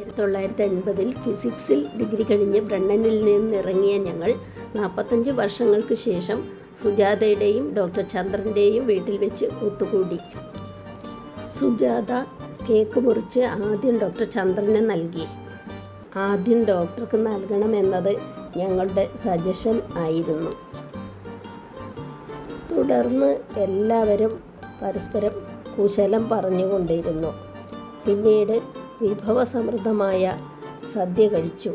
1980 ഫിസിക്സിൽ degree കഴിഞ്ഞ് ബ്രണ്ണനിൽ നിന്നിറങ്ങിയ ഞങ്ങൾ 45 വർഷങ്ങൾക്ക് ശേഷം സുജാതയുടെയും ഡോക്ടർ ചന്ദ്രൻ്റെയും വീട്ടിൽ വെച്ച് ഒത്തുകൂടി. സുജാത കേക്ക് മുറിച്ച് ആദ്യം ഡോക്ടർ ചന്ദ്രന് നൽകി. ആദ്യം ഡോക്ടർക്ക് നൽകണമെന്നത് ഞങ്ങളുടെ സജഷൻ ആയിരുന്നു. തുടർന്ന് എല്ലാവരും പരസ്പരം കുശലം പറഞ്ഞുകൊണ്ടിരുന്നു. പിന്നീട് വിഭവസമൃദ്ധമായ സദ്യ കഴിച്ചു.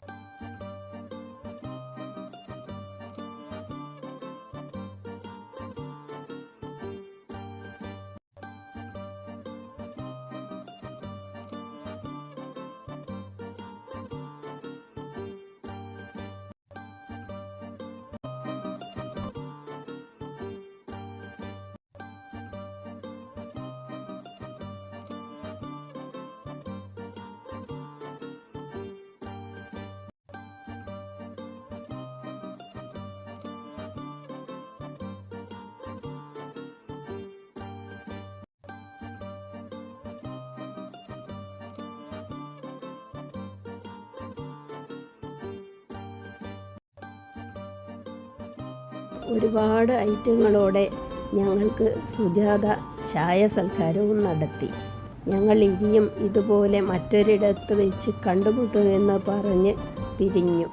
ഒരുപാട് ഐറ്റങ്ങളോടെ ഞങ്ങൾക്ക് സുജാത ചായ സൽക്കാരവും നടത്തി. ഞങ്ങൾ ഇനിയും ഇതുപോലെ മറ്റൊരിടത്ത് വെച്ച് കണ്ടുമുട്ടുമെന്ന് പറഞ്ഞ് പിരിഞ്ഞു.